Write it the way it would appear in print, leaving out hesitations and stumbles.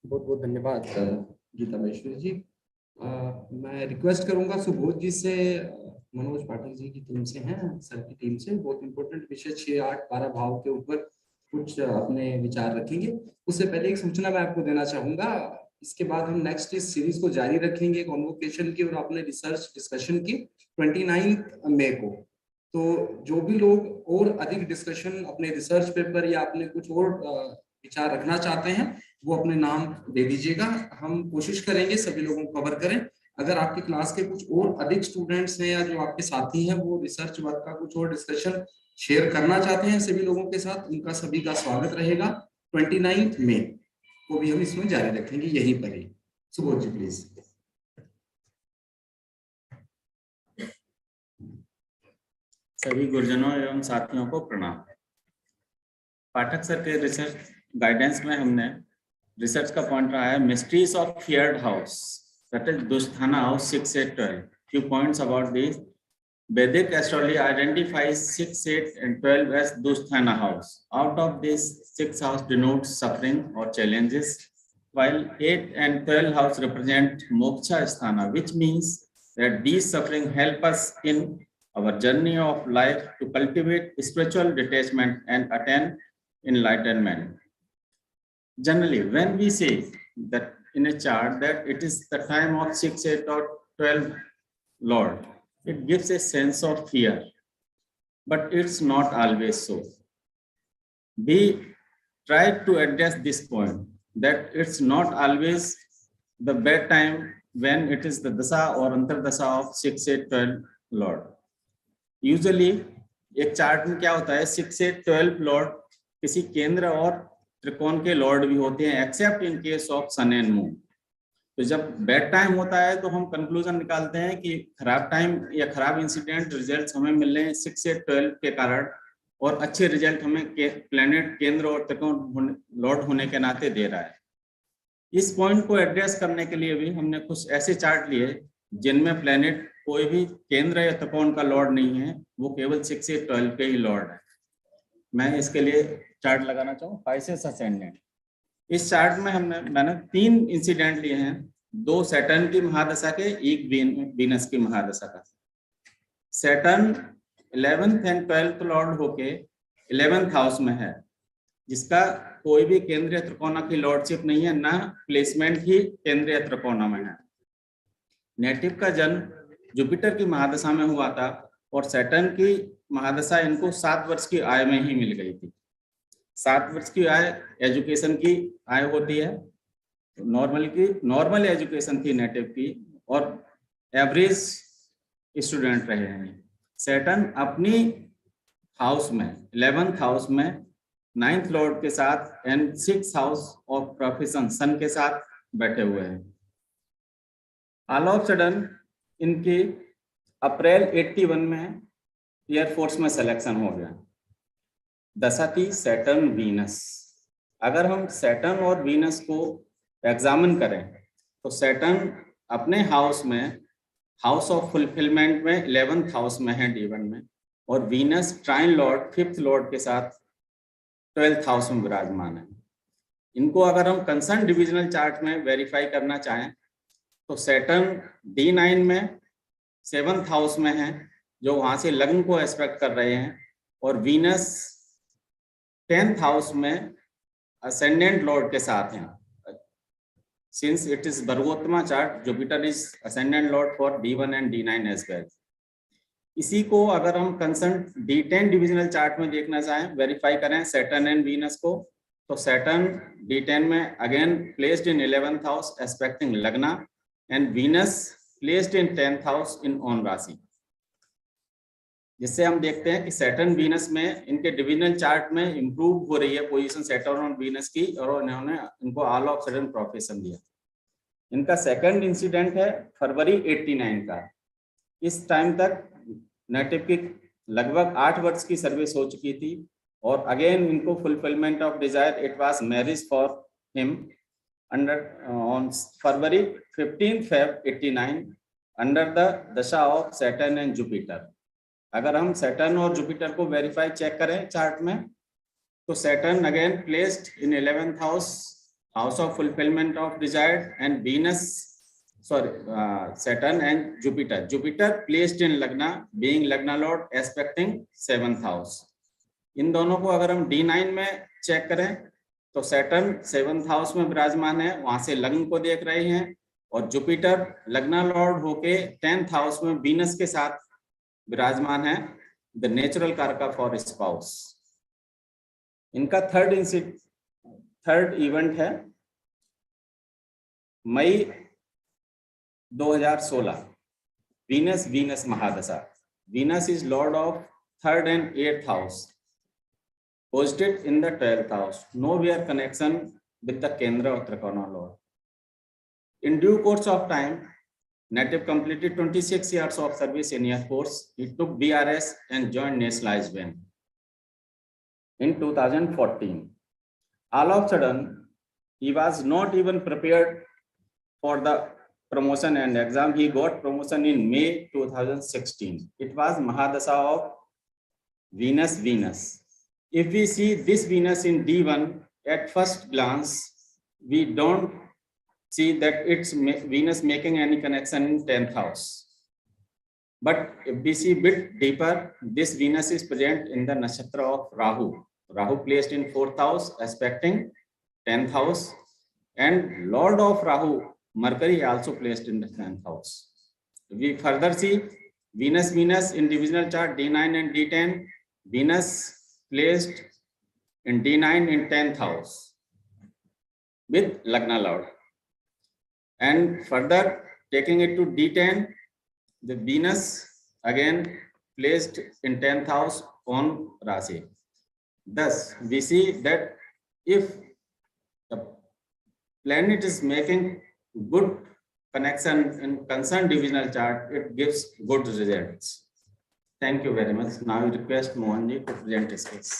बहुत बहुत धन्यवाद गीता महेश्वरी जी। मैं रिक्वेस्ट करूंगा सुबोध जी से, मनोज पाठक जी की टीम से हैं, सर की टीम से, बहुत इंपॉर्टेंट विषय 6, 8, 12 भाव के ऊपर कुछ अपने विचार रखेंगे। उससे पहले एक सूचना मैं आपको देना चाहूंगा। इसके बाद हम नेक्स्ट इस सीरीज को जारी रखेंगे कॉन्वोकेशन की और अपने रिसर्च डिस्कशन की 29 मई को। तो जो भी लोग और अधिक डिस्कशन अपने रिसर्च पेपर या अपने कुछ और विचार रखना चाहते हैं, वो अपने नाम दे दीजिएगा। हम कोशिश करेंगे सभी लोगों को कवर करें। अगर आपकी क्लास के कुछ और अधिक स्टूडेंट्स हैं या जो आपके साथी हैं वो रिसर्च वर्क का कुछ और डिस्कशन शेयर करना चाहते हैं सभी लोगों के साथ, उनका सभी का स्वागत रहेगा। 29 मई को भी हम इसमें जारी रखेंगे यहीं पर ही। सुबोध जी प्लीज। सभी गुरुजनों एवं साथियों को प्रणाम। पाठक सर के रिसर्च गाइडेंस में हमने रिसर्च का पॉइंट रहा है mysteries of feared house, that is दुष्थाना house 6, 8, 12। Few points about this. Vedic astrology identifies 6, 8, and 12 as Dusthana house. Out of this, 6th house denotes suffering or challenges, while 8 and 12 house represent Moksha Sthana, which means that these suffering help us in our journey of life to cultivate spiritual detachment and attain enlightenment. Generally, when we say that in a chart that it is the time of 6, 8, or 12 Lord, it gives a sense of fear, but it's not always so. We try to address this point that it's not always the bad time when it is the dasa or antardasa of 6, 8, 12 Lord. Usually एक chart में क्या होता है 6, 8, 12 Lord किसी केंद्र और त्रिकोण के लॉर्ड भी होते हैं, except in case of sun and moon. तो जब बैड टाइम होता है तो हम कंक्लूजन निकालते हैं कि खराब टाइम या खराब इंसिडेंट रिजल्ट्स हमें मिल रहे हैं 6 से 12 के कारण, और अच्छे रिजल्ट हमें प्लेनेट केंद्र और त्रिकोण लॉर्ड होने के नाते दे रहा है। इस पॉइंट को एड्रेस करने के लिए भी हमने कुछ ऐसे चार्ट लिए जिनमें प्लेनेट कोई भी केंद्र या त्रिकोण का लॉर्ड नहीं है, वो केवल 6 से 12 के ही लॉर्ड है। मैं इसके लिए चार्ट लगाना चाहूँ पाइसेस असेंडेंट। इस चार्ट में मैंने 3 इंसिडेंट लिए हैं, 2 सैटर्न की महादशा के, एक वीनस की महादशा का। Saturn 11th and 12th Lord होके 11th हाउस में है, जिसका कोई भी केंद्रीय त्रिकोणा की लॉर्डशिप नहीं है, ना प्लेसमेंट ही केंद्रीय त्रिकोणा में है। नेटिव का जन्म जुपिटर की महादशा में हुआ था और सैटर्न की महादशा इनको 7 वर्ष की आयु में ही मिल गई थी। 7 वर्ष की आय एजुकेशन की आय होती है, नॉर्मल एजुकेशन थी नेटिव की, और एवरेज स्टूडेंट रहे हैं। सैटर्न अपनी हाउस में 11th हाउस में 9th लॉर्ड के साथ and 6th house of profession sun के साथ बैठे हुए हैं। ऑल ऑफ सडन इनके अप्रैल 81 में एयरफोर्स में सिलेक्शन हो गया। दशा थी सैटर्न वीनस। अगर हम सैटर्न और वीनस को एग्जामिन करें तो सैटर्न अपने हाउस में, हाउस ऑफ फुलफिलमेंट में 11th हाउस में है D1 में, और वीनस ट्राइन लॉर्ड 5th लॉर्ड के साथ 12th हाउस में विराजमान है। इनको अगर हम कंसर्न डिविजनल चार्ट में वेरीफाई करना चाहें तो सैटर्न D9 में 7th हाउस में है, जो वहां से लग्न को एस्पेक्ट कर रहे हैं, और वीनस 10th हाउस में असेंडेंट लॉर्ड के साथ हैं। Since it is vargottama chart, Jupiter is ascendant lord for D1 and D9 as well. इसी को अगर हम कंसर्न D10 डिविजनल चार्ट में देखना चाहें, वेरीफाई करें सैटर्न एंड वीनस को, तो सैटर्न D10 में again placed in 11th house aspecting lagna, and Venus placed in 10th house in own rashi. जिससे हम देखते हैं कि सैटर्न वीनस में इनके डिविजनल चार्ट में इंप्रूव हो रही है पोजीशन सैटर्न और वीनस की, और इन्होंने इनको ऑल ऑफ सडन प्रोफेशन दिया। इनका सेकंड इंसिडेंट है फरवरी 89 का। इस टाइम तक नेटिव की लगभग 8 वर्ष की सर्विस हो चुकी थी, और अगेन इनको fulfilment of desire, it was marriage for him under on February 15 Feb 89 under the दशा ऑफ सैटर्न एंड जुपिटर। अगर हम सैटर्न और जुपिटर को वेरीफाई चेक करें चार्ट में, तो Saturn again placed in 11th house house of fulfillment of desired, and Saturn and Jupiter. Jupiter placed in Lagna, being Lagna Lord, aspecting 7th house. इन दोनों को अगर हम D9 में चेक करें तो सैटर्न 7th हाउस में विराजमान है, वहां से लग्न को देख रहे हैं, और जुपिटर लग्ना लॉर्ड होके 10th हाउस में वीनस के साथ विराजमान है, the natural karaka for spouse. इनका थर्ड इवेंट है मई 2016, वीनस महादशा। Venus is lord of 3rd and 8th house, posited in the 12th house, nowhere connection with the Kendra or Trikona lord. In due course of time, native completed 26 years of service in Air Force. He took BRS and joined nationalized band in 2014. All of a sudden, he was not even prepared for the promotion and exam. He got promotion in May 2016. It was Mahadasha of Venus. If we see this Venus in D1, at first glance, we don't see that it's Venus making any connection in 10th house. But if we see a bit deeper, this Venus is present in the nakshatra of Rahu. Rahu placed in 4th house, aspecting 10th house, and Lord of Rahu, Mercury, also placed in the 10th house. We further see Venus in divisional chart D9 and D10. Venus placed in D9 in 10th house with Lagna Lord. And further taking it to D10, the Venus again placed in 10th house on Rasi. Thus, we see that if the planet is making good connection in concerned divisional chart, it gives good results. Thank you very much. Now I request Mohanji to present his case.